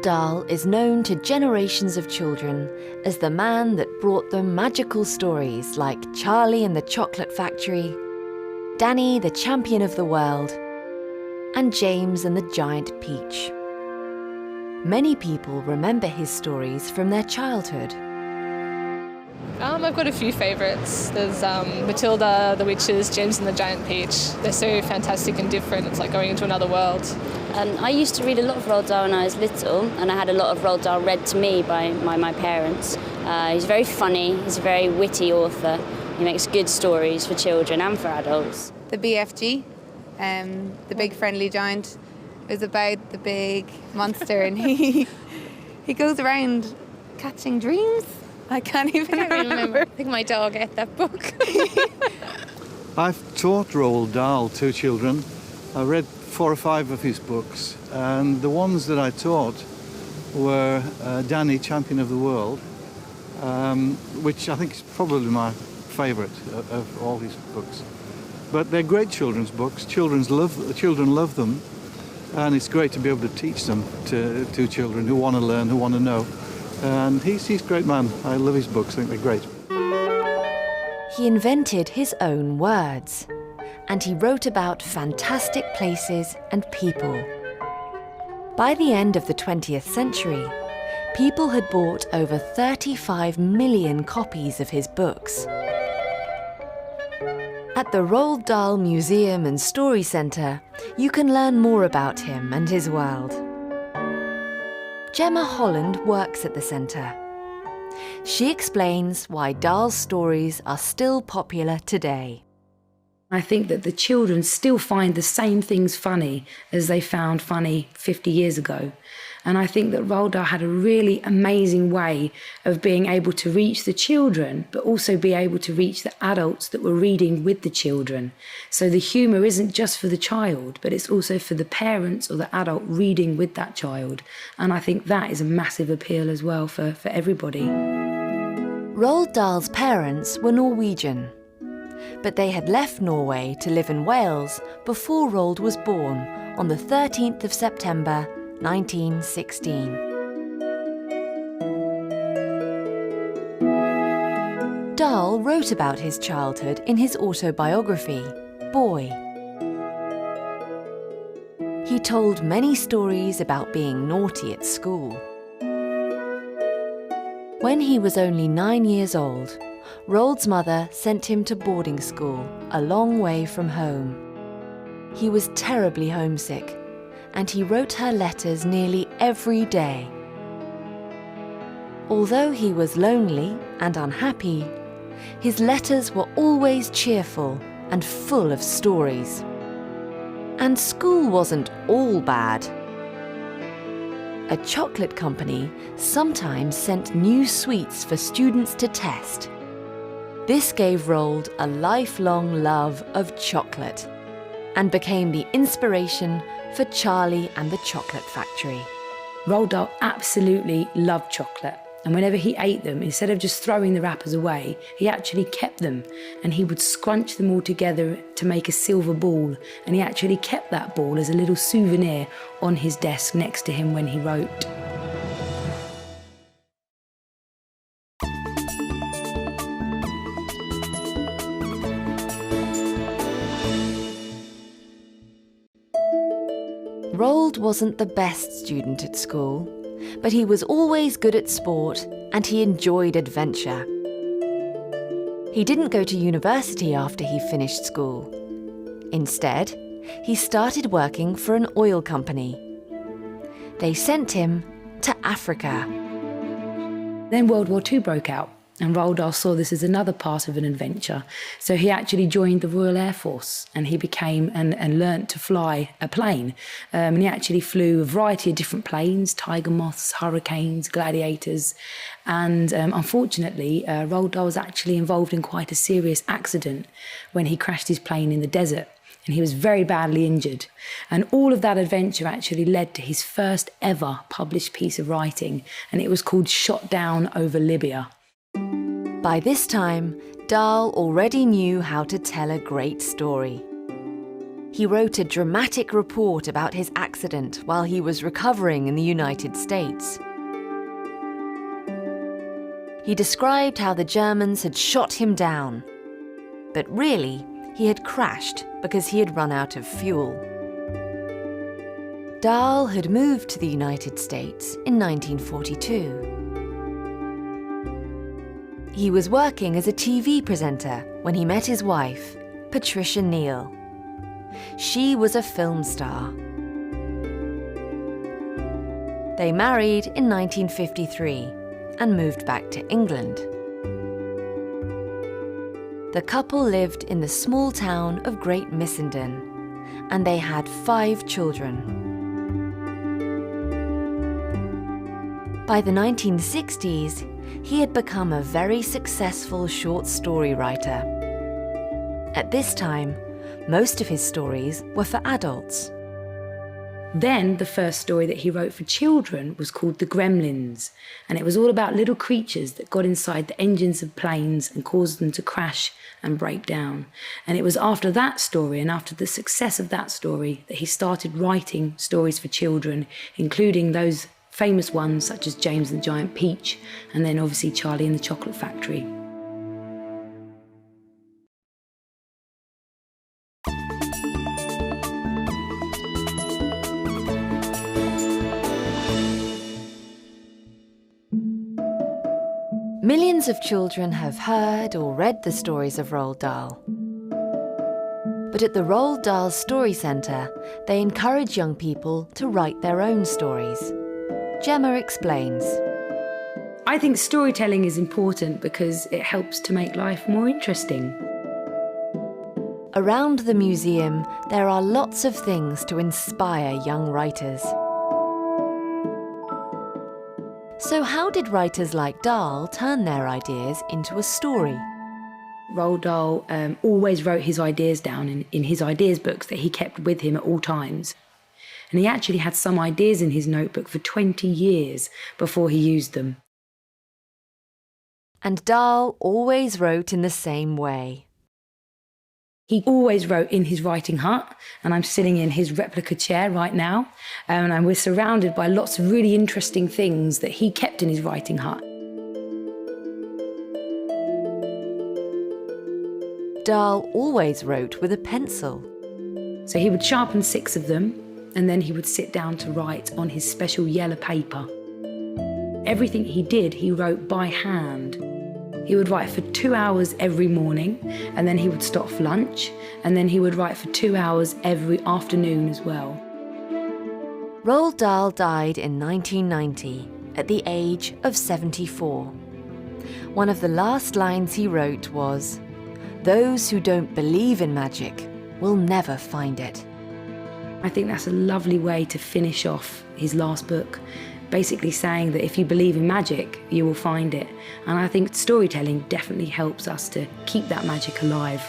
Dahl is known to generations of children as the man that brought them magical stories like Charlie and the Chocolate Factory, Danny the Champion of the World, and James and the Giant Peach. Many people remember his stories from their childhood. I've got a few favourites. There's Matilda, the Witches, James and the Giant Peach. They're so fantastic and different. It's like going into another world. I used to read a lot of Roald Dahl when I was little, and I had a lot of Roald Dahl read to me by my parents. He's very funny, he's a very witty author. He makes good stories for children and for adults. The BFG, the Big Friendly Giant, is about the big monster, and he goes around catching dreams. I can't even remember. I think my dog ate that book. I've taught Roald Dahl to children. I read 4 or 5 of his books, and the ones that I taught were Danny, Champion of the World, which I think is probably my favourite of all his books. But they're great children's books. Children love them, and it's great to be able to teach them to children who want to learn, who want to know. And he's a great man. I love his books. I think they're great. He invented his own words, and he wrote about fantastic places and people. By the end of the 20th century, people had bought over 35 million copies of his books. At the Roald Dahl Museum and Story Centre, you can learn more about him and his world. Gemma Holland works at the centre. She explains why Dahl's stories are still popular today. I think that the children still find the same things funny as they found funny 50 years ago. And I think that Roald Dahl had a really amazing way of being able to reach the children, but also be able to reach the adults that were reading with the children. So the humour isn't just for the child, but it's also for the parents or the adult reading with that child. And I think that is a massive appeal as well for everybody. Roald Dahl's parents were Norwegian, but they had left Norway to live in Wales before Roald was born on the 13th of September 1916. Dahl wrote about his childhood in his autobiography, Boy. He told many stories about being naughty at school. When he was only 9 years old, Roald's mother sent him to boarding school a long way from home. He was terribly homesick, and he wrote her letters nearly every day. Although he was lonely and unhappy, his letters were always cheerful and full of stories. And school wasn't all bad. A chocolate company sometimes sent new sweets for students to test. This gave Roald a lifelong love of chocolate and became the inspiration for Charlie and the Chocolate Factory. Roald Dahl absolutely loved chocolate, and whenever he ate them, instead of just throwing the wrappers away, he actually kept them, and he would scrunch them all together to make a silver ball, and he actually kept that ball as a little souvenir on his desk next to him when he wrote. Roald wasn't the best student at school, but he was always good at sport and he enjoyed adventure. He didn't go to university after he finished school. Instead, he started working for an oil company. They sent him to Africa. Then World War II broke out, and Roald Dahl saw this as another part of an adventure. So he actually joined the Royal Air Force, and he became and learnt to fly a plane. And he actually flew a variety of different planes, Tiger Moths, Hurricanes, Gladiators. And unfortunately, Roald Dahl was actually involved in quite a serious accident when he crashed his plane in the desert. And he was very badly injured. And all of that adventure actually led to his first ever published piece of writing, and it was called Shot Down Over Libya. By this time, Dahl already knew how to tell a great story. He wrote a dramatic report about his accident while he was recovering in the United States. He described how the Germans had shot him down, but really, he had crashed because he had run out of fuel. Dahl had moved to the United States in 1942. He was working as a TV presenter when he met his wife, Patricia Neal. She was a film star. They married in 1953 and moved back to England. The couple lived in the small town of Great Missenden, and they had 5 children. By the 1960s, he had become a very successful short story writer. At this time, most of his stories were for adults. Then the first story that he wrote for children was called The Gremlins, and it was all about little creatures that got inside the engines of planes and caused them to crash and break down. And it was after that story and after the success of that story that he started writing stories for children, including those famous ones such as James and the Giant Peach, and then obviously Charlie and the Chocolate Factory. Millions of children have heard or read the stories of Roald Dahl. But at the Roald Dahl Story Centre, they encourage young people to write their own stories. Gemma explains. I think storytelling is important because it helps to make life more interesting. Around the museum, there are lots of things to inspire young writers. So how did writers like Dahl turn their ideas into a story? Roald Dahl always wrote his ideas down in his ideas books that he kept with him at all times. And he actually had some ideas in his notebook for 20 years before he used them. And Dahl always wrote in the same way. He always wrote in his writing hut, and I'm sitting in his replica chair right now, and we're surrounded by lots of really interesting things that he kept in his writing hut. Dahl always wrote with a pencil. So he would sharpen 6 of them, and then he would sit down to write on his special yellow paper. Everything he did, he wrote by hand. He would write for 2 hours every morning, and then he would stop for lunch, and then he would write for 2 hours every afternoon as well. Roald Dahl died in 1990 at the age of 74. One of the last lines he wrote was, "Those who don't believe in magic will never find it." I think that's a lovely way to finish off his last book, basically saying that if you believe in magic, you will find it. And I think storytelling definitely helps us to keep that magic alive.